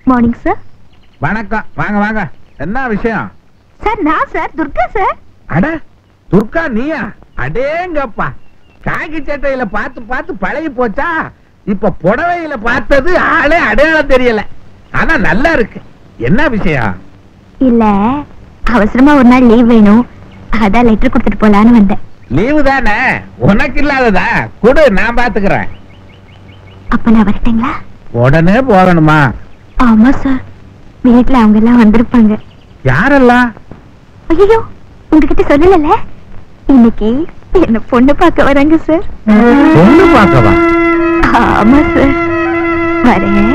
Morning sir. வணக்கம். வாங்க வாங்க. என்ன விஷயம்? சார் நான் சார் துர்கா சார். அட துர்கா நீயா? அடேங்கப்பா, காக்கி சட்டையில பார்த்து பார்த்து பழகி போச்சா? இப்ப புடவையில பார்த்தது ஆளே அடையாளம் தெரியல. ஆனா நல்லா இருக்கு. என்ன விஷயம்? இல்ல, அவசரமா ஒரு நாள் லீவ் வேணும், அதான் லெட்டர் கொடுத்துட்டு போலான்னு வந்தேன். லீவு தானே, உனக்கு இல்லாததா? கொடு, நான் பாத்துக்கிறேன். அப்ப நான் வரட்டுங்களா? உடனே போகணுமா? ஆமா சார், வீட்டுல அவங்க எல்லாம் வந்திருப்பாங்க. யாரெல்லாம்? ஐயோ, உங்ககிட்ட சொல்லல. இன்னைக்கு என்ன பொண்ணு பார்க்க வராங்க சார். பொண்ணு பார்க்கவா? ஆமா சார், வரேன்.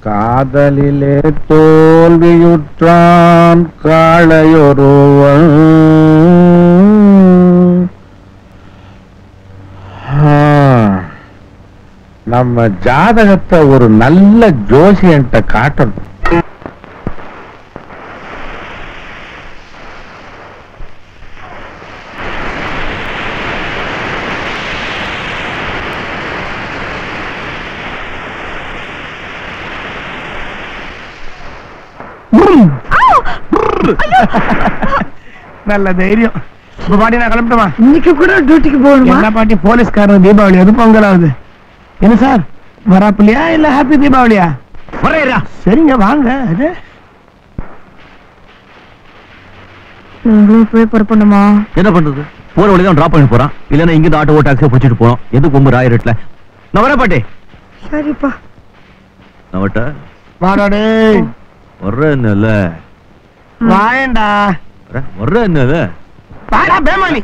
காதலிலே தோல்வியுற்றான் காளையொருவன். நம்ம ஜாதகத்தை ஒரு நல்ல ஜோசியன்ட்ட காட்டணும். நல்ல தைரியம். பாட்டி நான் கிளம்பிட்டுமா? இன்னைக்கு கூட டியூட்டிக்கு போகணுமா? என்ன பாட்டி, போலீஸ்காரன் தீபாவளி அது பொங்கல் ஆகுது. என்ன சார், வராப்பில்லையா இல்ல ஹாப்பி தீபாவளியா? வரேரா. சரிங்க வாங்க. அது நீங்களும் போய் புறப்படணுமா? என்ன பண்றது, போற வழிதான் டிராப் பண்ணி போறான். இல்லன்னா இங்க ஆட்டோ டாக்ஸியை பிடிச்சிட்டு போறோம். எது கொம்பு ராயிரட்ல. நான் வரேன் பாட்டி. சரிப்பா. நான் வட்ட வாடாடே. வர்றேன் இல்ல? வாயண்டா. வர்றேன் இல்ல? வாடா பேமானி.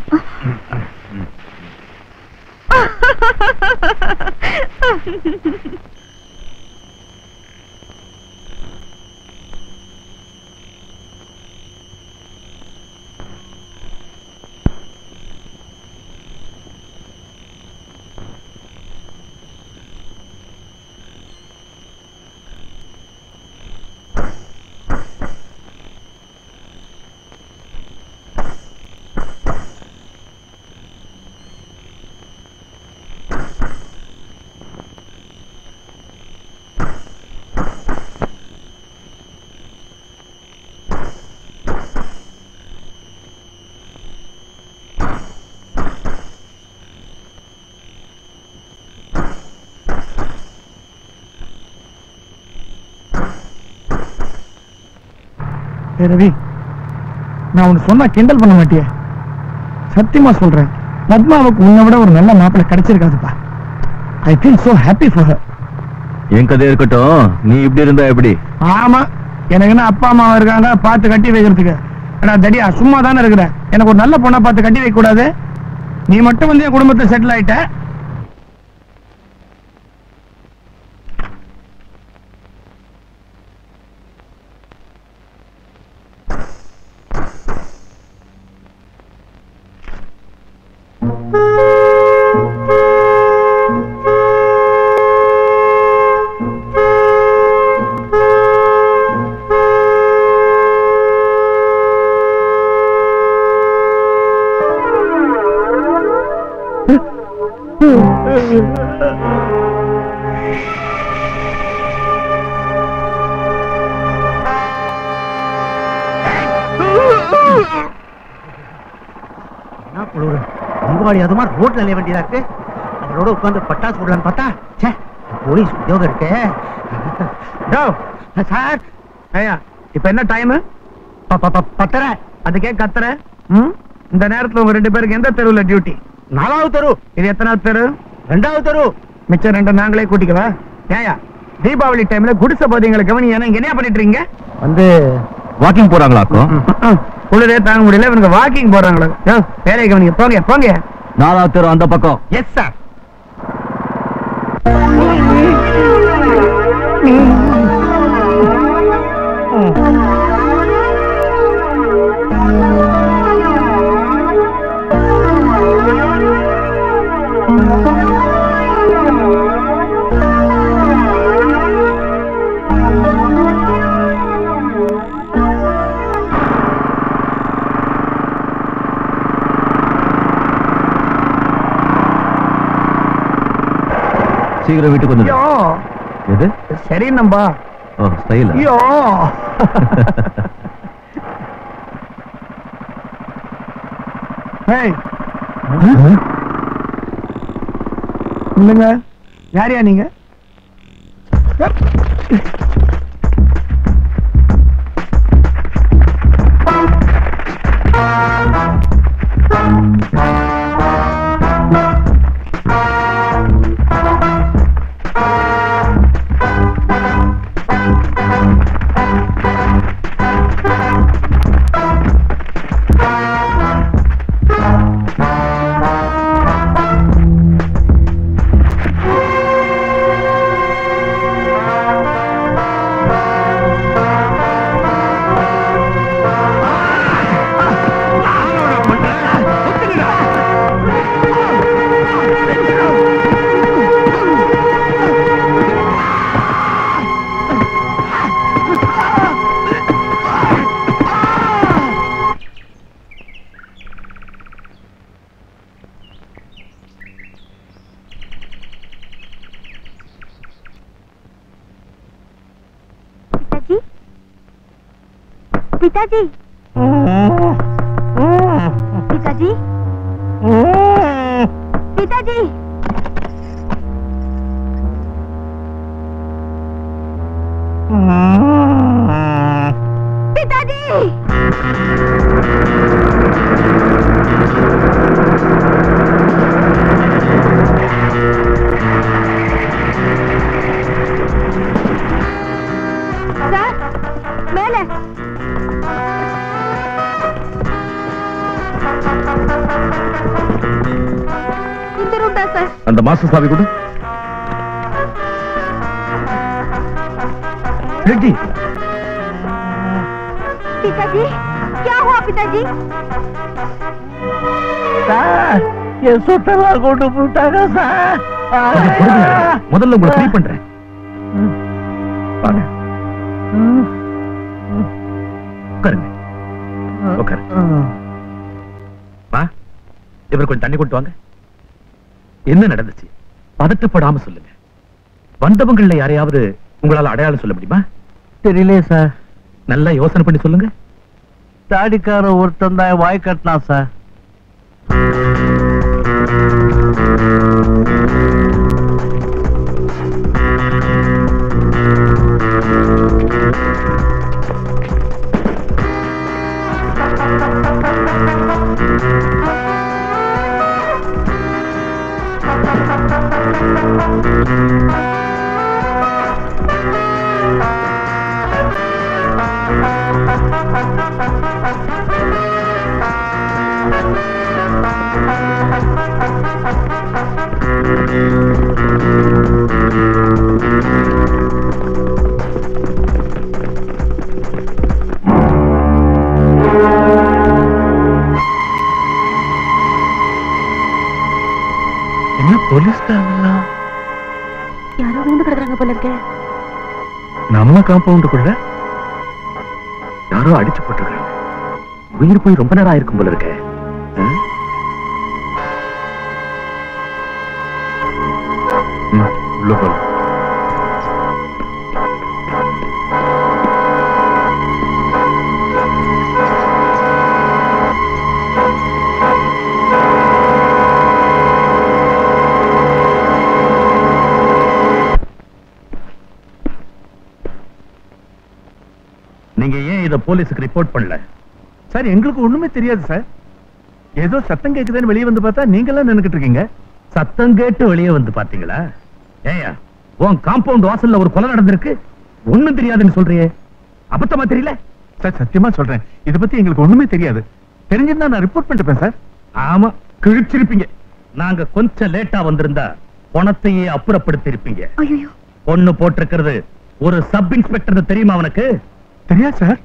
ரவி, நான் உன்னை சொன்னா கிண்டல் பண்ண மாட்டிய? சத்தியமா சொல்றேன், பத்மாவுக்கு உன்னை விட ஒரு நல்ல மாப்பிள்ளை கிடைச்சிருக்காதுப்பா. I feel so happy for her. என் கதை இருக்கட்டும், நீ இப்படி இருந்தா எப்படி? ஆமா, எனக்கு என்ன அப்பா அம்மாவா இருக்காங்க பார்த்து கட்டி வைக்கிறதுக்கு? ஏன்னா தடியா சும்மா தானே இருக்கிற. எனக்கு ஒரு நல்ல பொண்ணை பார்த்து கட்டி வைக்க கூடாது? நீ மட்டும் வந்து என் குடும்பத்தை செட்டில் ஆயிட்ட. தீபாவளி அதுமா ரோட்ல நிலைய வேண்டியதா இருக்கு. அதோட உட்காந்து பட்டாசு போடலான்னு பார்த்தா போலீஸ் உத்தியோகம் இருக்கு. சார், இப்ப என்ன டைம்? 10:30. அதுக்கே கத்துற? இந்த நேரத்துல உங்க 2 பேருக்கு எந்த தெருவுல டியூட்டி? 4வது தெரு. இது எத்தனாவது தெரு? 2வது தெரு. மிச்சம் 2 நாங்களே கூட்டிக்கவா? ஏயா தீபாவளி டைம்ல குடிசை போதீங்களை கவனியா இங்க என்ன பண்ணிட்டு இருக்கீங்க? வந்து வாக்கிங் போறாங்களாக்கும். குளிரே தாங்க முடியல, இவனுக்கு வாக்கிங் போறாங்களா? வேலையை கவனிங்க. போங்க போங்க. 4வது தெரு அந்த பக்கம். Yes sir. சீக்கிரம் வீட்டுக்கு வந்து. எது சரி நம்பா. ஓ ஸ்டைல். ஐயோ இல்லைங்க, யாரையா நீங்க? पिताजी, पिताजी, पिताजी, पिताजी, सर, मेले அந்த மாஸ்டர் சாவி கொடு. पिताजी, क्या हुआ पिताजी? ये சொத்தமா கொண்டு போட்டாங்க சார். முதல்ல உங்களை ஃப்ரீ பண்றேன். வாங்க. உட்காருங்க. உட்காரு. வா, இவர் கொஞ்சம் தண்ணி கொண்டு வாங்க. என்ன நடந்துச்சு? பதட்டப்படாம சொல்லுங்க. வந்தவங்கள யாரையாவது உங்களால அடையாளம் சொல்ல முடியுமா? தெரியல சார். நல்லா யோசனை பண்ணி சொல்லுங்க. தாடிக்கார ஒருத்தன் தான் வாய் கட்டினா சார். போலீஸ்காரங்களா? யாரோ விழுந்து கிடக்குறாங்க போல இருக்க. நம்ம காம்பவுண்டுக்குள்ள யாரோ அடிச்சு போட்டுருக்காங்க. உயிர் போய் ரொம்ப நேரம் ஆயிருக்கும் போல இருக்க. உள்ள போலாம். நீங்க ஏன் இத போலீஸுக்கு ரிப்போர்ட் பண்ணல? சார், எங்களுக்கு ஒண்ணுமே தெரியாது சார். ஏதோ சத்தம் கேக்குதுன்னு வெளியே வந்து பார்த்தா நீங்க எல்லாம் நின்னுக்கிட்டு இருக்கீங்க. சத்தம் கேட்டு வெளியே வந்து பாத்தீங்களா? ஏயா, உன் காம்பவுண்ட் வாசல்ல ஒரு கொலை நடந்திருக்கு, ஒண்ணும் தெரியாதுன்னு சொல்றியே, அபத்தமா தெரியல? சார், சத்தியமா சொல்றேன், இத பத்தி எங்களுக்கு ஒண்ணுமே தெரியாது. தெரிஞ்சிருந்தா நான் ரிப்போர்ட் பண்ணிட்டேன் சார். ஆமா, கிழிச்சிருப்பீங்க. நாங்க கொஞ்சம் லேட்டா வந்திருந்தா பணத்தையே அப்புறப்படுத்தி இருப்பீங்க. ஐயோ, பொண்ணு போட்டிருக்கிறது ஒரு சப் இன்ஸ்பெக்டர் தெரியுமா அவனுக்கு? தெரியாது சார்.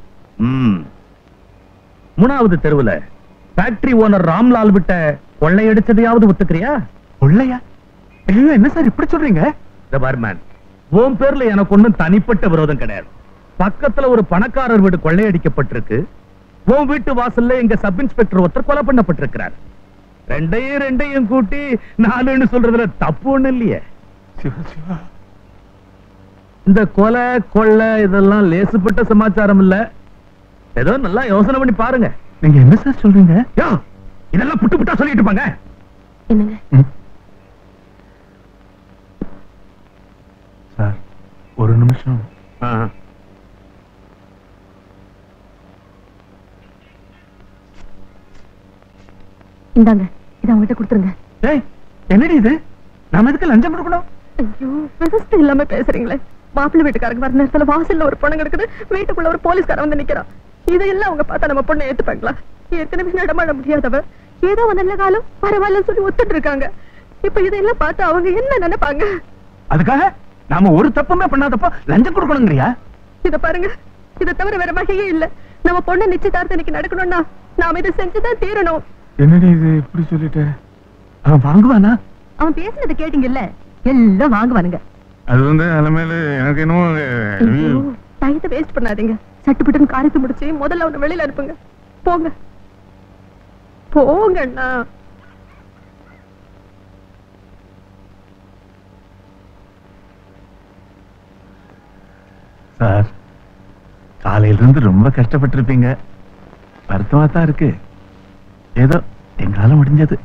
மூணாவது தெருவுல ஃபேக்டரி ஓனர் ராம்லால் விட்ட கொள்ளையடிச்சதையாவது ஒத்துக்கிறியா? கொள்ளையா? ஐயோ, என்ன சார் இப்படி சொல்றீங்க? உன் பேர்ல எனக்கு ஒண்ணும் தனிப்பட்ட விரோதம் கிடையாது. பக்கத்துல ஒரு பணக்காரர் வீடு கொள்ளையடிக்கப்பட்டிருக்கு. உன் வீட்டு வாசல்ல எங்க சப் இன்ஸ்பெக்டர் ஒருத்தர் கொலை பண்ணப்பட்டிருக்கிறார். ரெண்டையும் கூட்டி 4ன்னு சொல்றதுல தப்பு ஒண்ணு இல்லையே. இந்த கொலை கொள்ளை இதெல்லாம் லேசுப்பட்ட சமாச்சாரம் இல்ல. ஏதோ நல்லா யோசனை பண்ணி பாருங்க. நீங்க என்ன சார் சொல்றீங்க? யோ, இதெல்லாம் புட்டு புட்டா சொல்லிட்டு இருப்பாங்க. என்னங்க சார் ஒரு நிமிஷம். இந்தாங்க, இதை அவங்ககிட்ட கொடுத்துருங்க. ஏய், என்னடி இது? நாம எதுக்கு லஞ்சம் கொடுக்கணும்? ஐயோ, விவசாய இல்லாம பேசுறீங்களே. மாப்பிள்ளை வீட்டுக்காரங்க வர நேரத்துல வாசல்ல ஒரு பொண்ணு கிடக்குது, வீட்டுக்குள்ள ஒரு போலீஸ்காரன் வந்து நிக்கிறான். இதையெல்லாம் அவங்க பார்த்தா நம்ம பொண்ணை ஏத்துப்பாங்களா? ஏற்கனவே நடமாட முடியாதவ, ஏதோ நல்ல காலம் பரவாயில்லன்னு சொல்லி ஒத்துட்டு இருக்காங்க. இப்ப இதெல்லாம் பார்த்து அவங்க என்ன நினைப்பாங்க? அதுக்காக நாம ஒரு தப்புமே பண்ணாதப்போ லஞ்சம் கொடுக்கணுங்கிறியா? இத பாருங்க, இதை தவிர வேற வகையே இல்ல. நம்ம பொண்ணு நிச்சயதார்த்தம் இன்னைக்கு நடக்கணும்னா நாம இதை செஞ்சுதான் தீரணும். என்னடி இது இப்படி சொல்லிட்ட? அவன் வாங்குவானா? அவன் பேசினதை கேட்டீங்கல்ல, எல்லாம் வாங்குவானுங்க. அது அலமேல எனக்கு இன்னும் டயத்தை வேஸ்ட் பண்ணாதீங்க. சட்டுப்பட்டுன்னு காரியத்தை முடிச்சு முதல்ல அவனை வெளியில அனுப்புங்க. போங்க போங்க அண்ணா. சார், காலையில இருந்து ரொம்ப கஷ்டப்பட்டிருப்பீங்க. வருத்தமா தான் இருக்கு. ஏதோ எங்களால முடிஞ்சது.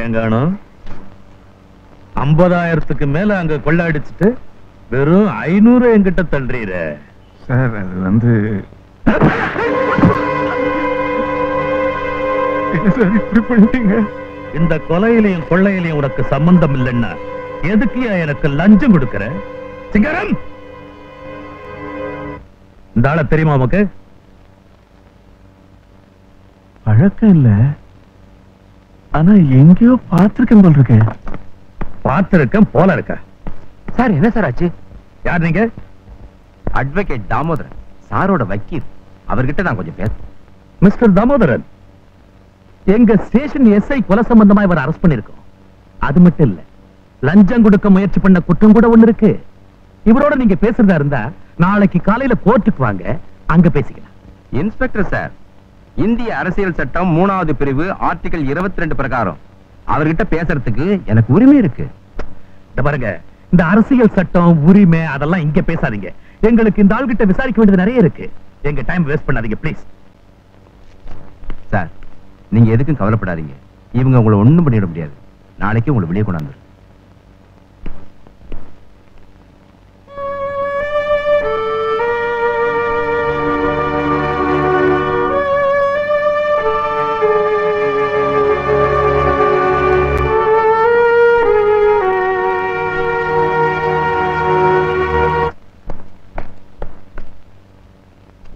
ஏங்கானும் 50,000க்கு மேல அங்க கொள்ளாடிச்சுட்டு வெறும் 500 என்கிட்ட தள்ளுறீர. சார், அது என்ன சார் இப்படி பண்ணிட்டீங்க? இந்த கொலையிலையும் கொள்ளையிலையும் உனக்கு சம்பந்தம் இல்லைன்னா எதுக்கு எனக்கு லஞ்சம் கொடுக்கிற? சிங்காரம், இந்த ஆள தெரியுமா உனக்கு? பழக்கம் இல்ல, ஆனா எங்கேயோ பார்த்திருக்கேன் போல் இருக்கேன். பார்த்திருக்கேன் போல இருக்க. சார் என்ன சார் ஆச்சு? யார் நீங்க? அட்வொகேட் தாமோதரன், சாரோட வக்கீல். அவர்கிட்ட நான் கொஞ்சம் பேச. மிஸ்டர் தாமோதரன், எங்க ஸ்டேஷன் எஸ்ஐ கொலை சம்பந்தமா இவர் அரெஸ்ட் பண்ணிருக்கோம். அது மட்டும் இல்ல, லஞ்சம் கொடுக்க முயற்சி பண்ண குற்றம் கூட ஒண்ணு இருக்கு. இவரோட நீங்க பேசுறதா இருந்தா நாளைக்கு காலையில கோர்ட்டுக்கு வாங்க, அங்க பேசிக்கலாம். இன்ஸ்பெக்டர் சார், இந்திய அரசியல் சட்டம் 3வது பிரிவு ஆர்டிகல் 22 பிரகாரம் அவர்கிட்ட பேசுறதுக்கு எனக்கு உரிமை இருக்கு. இந்த பாருங்க, இந்த அரசியல் சட்டம் உரிமை அதெல்லாம் இங்க பேசாதீங்க. எங்களுக்கு இந்த ஆள்கிட்ட விசாரிக்க வேண்டியது நிறைய இருக்கு. எங்க டைம் வேஸ்ட் பண்ணாதீங்க ப்ளீஸ். சார், நீங்க எதுக்கும் கவலைப்படாதீங்க. இவங்க உங்களை ஒண்ணும் பண்ணிட முடியாது. நாளைக்கு உங்களை வெளியே கொண்டாந்து.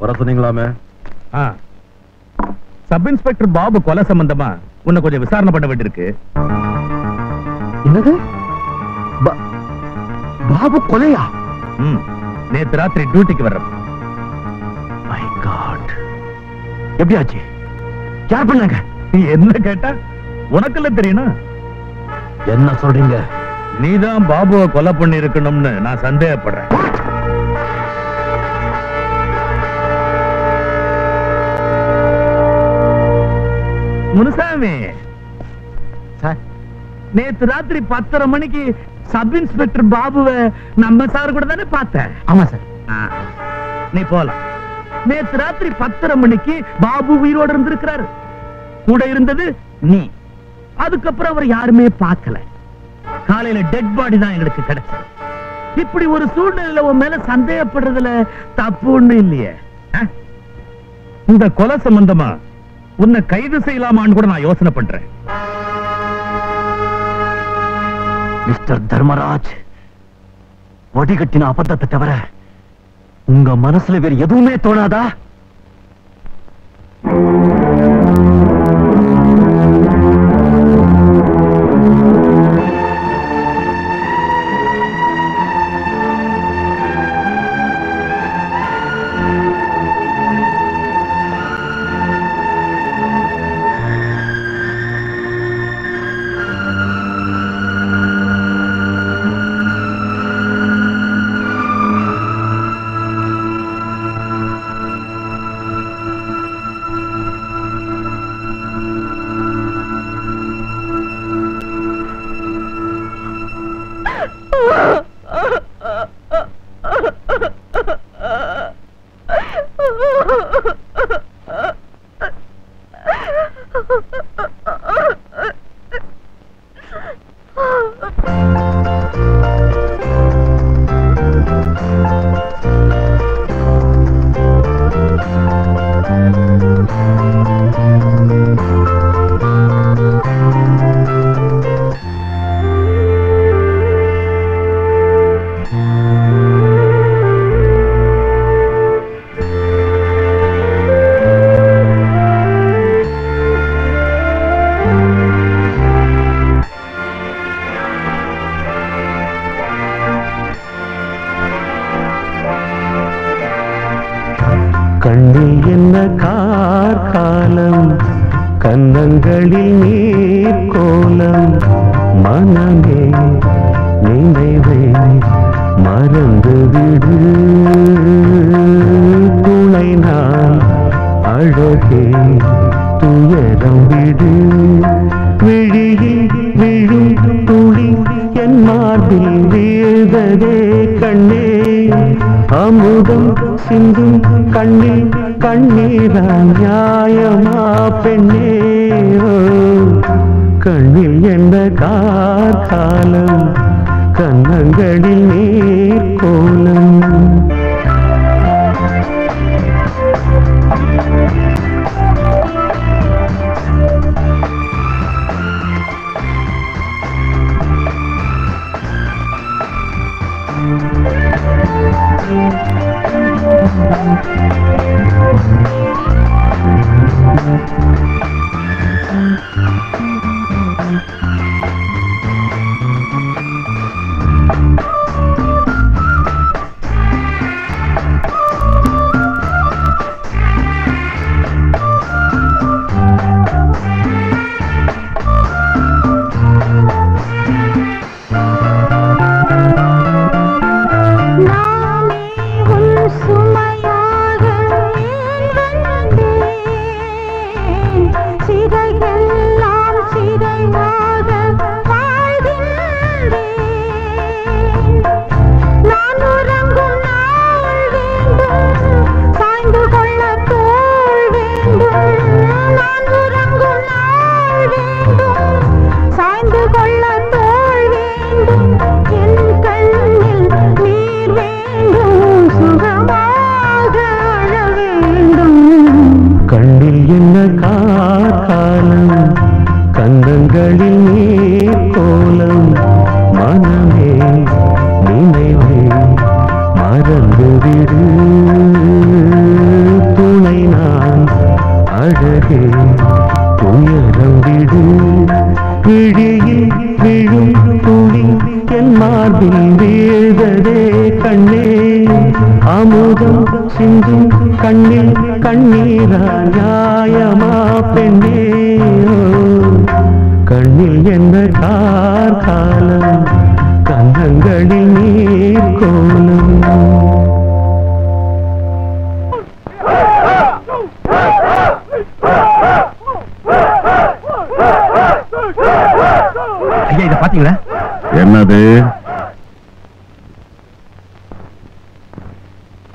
வர சொன்னீங்களாமே? சப் இன்ஸ்பெக்டர் பாபு கொலை சம்பந்தமா உன்னை கொஞ்சம் விசாரணை பண்ண வேண்டியிருக்கு. என்னது? பாபு கொலையா? நேத்து ராத்திரி டியூட்டிக்கு வர்ற. மை காட், எப்படி ஆச்சு? யார் பண்ணாங்க? நீ என்ன கேட்டா உனக்கெல்லாம் தெரியணும். என்ன சொல்றீங்க? நீதான் பாபுவை கொலை பண்ணி இருக்கணும்னு நான் சந்தேகப்படுறேன். முனுசாமி சார், நேத்து ராத்திரி 10:30 மணிக்கு சப் இன்ஸ்பெக்டர் பாபுவை நம்ம சார் கூட தானே பார்த்த? ஆமா சார். நீ போலாம். நேத்து ராத்திரி 10:30 மணிக்கு பாபு உயிரோடு இருந்திருக்கிறாரு. கூட இருந்தது நீ. அதுக்கப்புறம் அவர் யாருமே பார்க்கல. காலையில டெட் பாடி தான் எங்களுக்கு கிடைச்சது. இப்படி ஒரு சூழ்நிலையில உன் மேல சந்தேகப்படுறதுல தப்பு ஒண்ணு இல்லையே. இந்த கொலை சம்பந்தமா உன்னை கைது செய்யலாமான்னு கூட நான் யோசனை பண்றேன். மிஸ்டர் தர்மராஜ், வடிகட்டின அபத்தத்தை தவிர உங்க மனசுல வேற எதுவுமே தோணாதா? கண்ணில் என்ன கார்காலம், கன்னங்களில் நீர் கோலம், மனமே நினைவை மறந்து விடு, துணை நான் அழகே துயரம் விடு, விழியில் விழும் துளி என் மார்பில் வீழ்ந்ததே கண்ணே, அமுதம் சிந்தும் கண்ணில் கண்ணீரா நியாயமா பெண்ணே, கண்ணில் என்ன கார்காலம், கன்னங்களில் நீர் கோலம். கண்ணில் என்ன கார்காலம், கன்னங்களில் நீர் கோலம், மனமே நினைவை மறந்து விடு, துணை நான் அழகே துயரம் விடு, விழியில் விழும் துளி என் மார்பில் வீழ்ந்ததே கண்ணே, அமுதம் சிந்தும் கண்ணில் கண்ணீரா நியாயமா பெண்ணே, கண்ணில் என்ன கார்காலம், கன்னங்களில் நீர் கோலம். ஐயா இத பாத்தீங்களா? என்னது?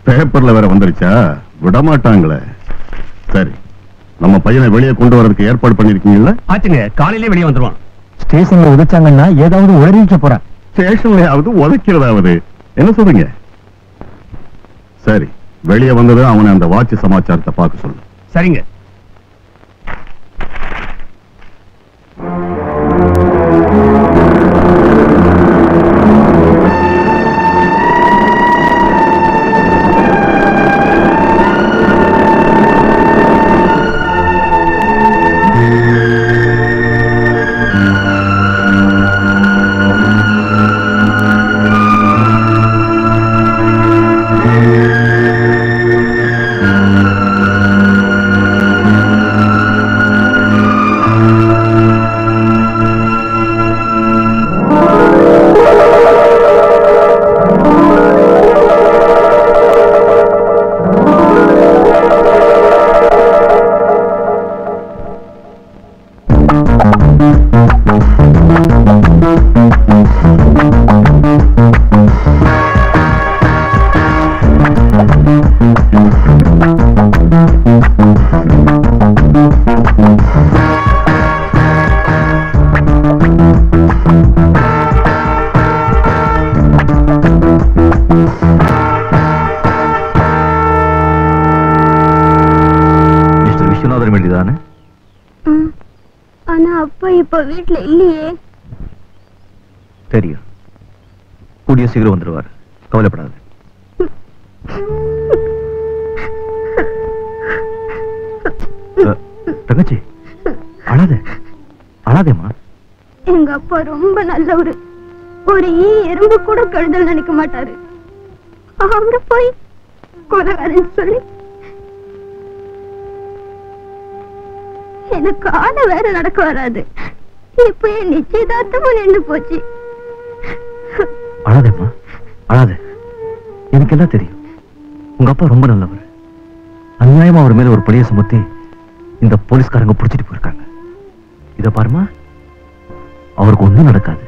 பேப்பர்ல வேற வந்துருச்சா? விடமாட்டாங்களே. சரி, நம்ம பையனை வெளியே கொண்டு வரதுக்கு ஏற்பாடு பண்ணிருக்கீங்களா? ஆச்சுங்க, காலையிலே வெளியே வந்துருவான். ஸ்டேஷன்ல உதைச்சாங்கன்னா ஏதாவது உளறிக்க போறேன். ஸ்டேஷன்லயாவது உதைக்கிறதாவது என்ன சொல்றீங்க? சரி, வெளியே வந்தது அவனை அந்த வாட்சி சமாச்சாரத்தை பார்க்க சொல்லு. சரிங்க. ஆனா அப்பா இப்ப வீட்டுல இல்லையே. தெரியும், கூடிய சீக்கிரம் வந்துருவார், கவலைப்படாது. தங்கச்சி அழாத, அழாதேம்மா. எங்க அப்பா ரொம்ப நல்லவரு. ஒரு எறும்பு கூட கழுதல் நினைக்க மாட்டாரு. அவரு போய் கொலைகாரன் சொல்லி எனக்கு காண வேற நடக்க வராது. இப்ப என் நிச்சயதார்த்தமும் நின்று போச்சு. அழாதேம்மா, அழாத. எனக்கு எல்லாம் தெரியும். உங்க அப்பா ரொம்ப நல்லவர். அநியாயமா அவர் மேல ஒரு பழிய சுமத்தி இந்த போலீஸ்காரங்க புடிச்சிட்டு போயிருக்காங்க. இத பாருமா, அவருக்கு ஒண்ணும் நடக்காது.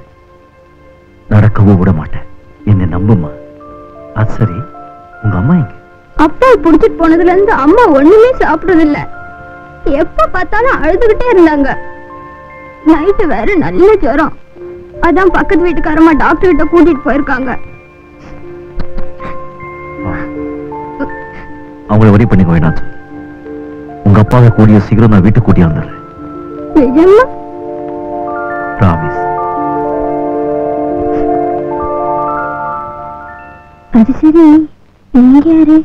நடக்கவும் விட மாட்டேன். என்ன நம்புமா. அது சரி, உங்க அம்மா எங்க? அப்பா புடிச்சிட்டு போனதுல இருந்து அம்மா ஒண்ணுமே சாப்பிடுறது இல்ல. எப்ப பார்த்தாலும் அழுதுகிட்டே இருந்தாங்க. நைட்டு வேற நல்ல ஜுரம். அதான் பக்கத்து வீட்டுக்காரமா டாக்டர் கிட்ட கூட்டிட்டு போயிருக்காங்க. அவங்கள வரி பண்ணிக்க வேண்டாம் சொல்லு. உங்க அப்பாவை கூடிய சீக்கிரம் நான் வீட்டுக்கு கூட்டி வந்துடுறேன். நிஜமா? பிராமிஸ். அது சரி, நீங்க யாரு?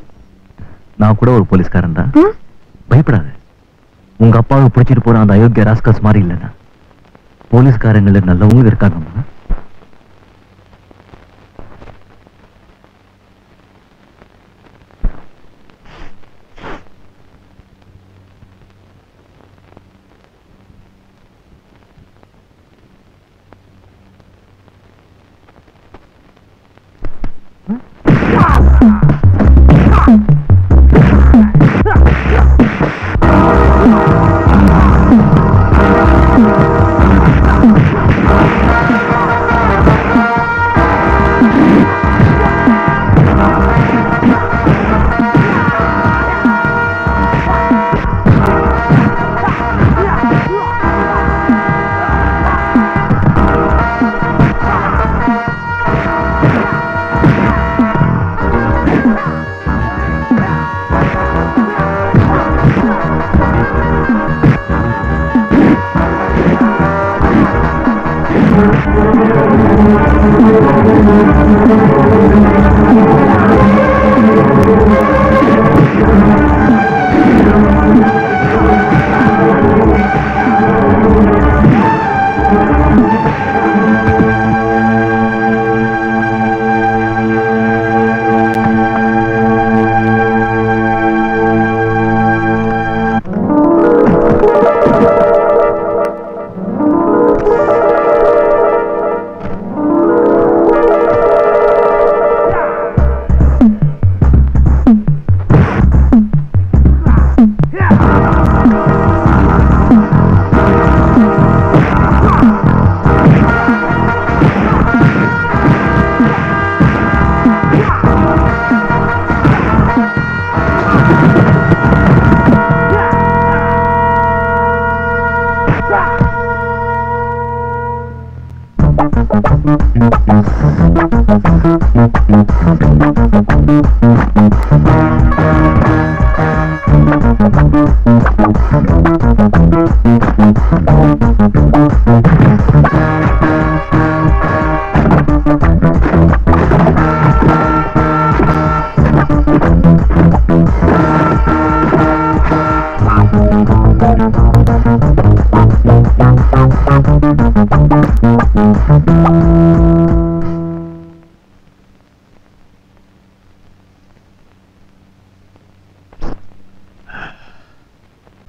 நான் கூட ஒரு போலீஸ்காரன் தான். பயப்படாத. உங்க அப்பாவை பிடிச்சிட்டு போற அந்த அயோக்கிய ராஸ்கஸ் மாதிரி இல்லைன்னா போலீஸ்காரங்கள நல்லவங்க இருக்காங்கம்மா.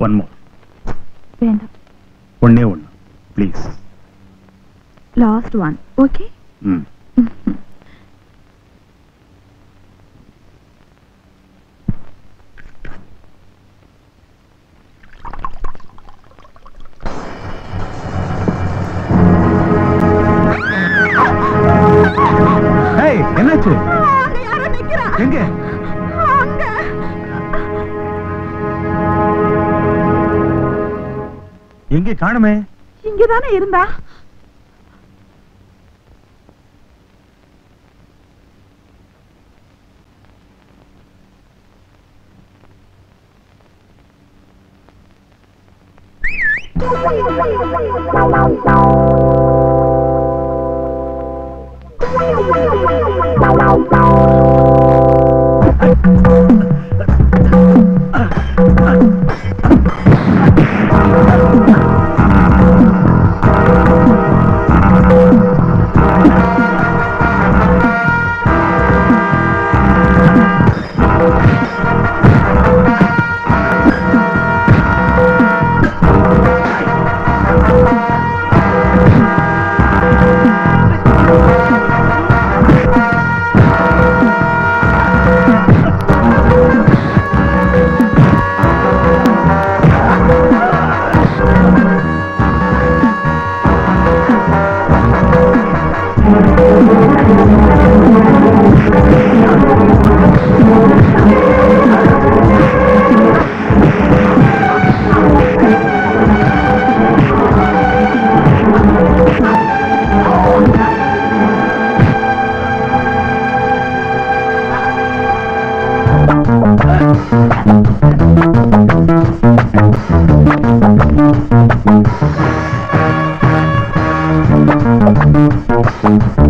One more. வேண்டாம். ஒண்ணே ஒண்ணு ப்ளீஸ். Last one. ஓகே. என்னாச்சு? எங்க? எங்கே காணுமே? இங்கதானே இருந்தா. Thank you.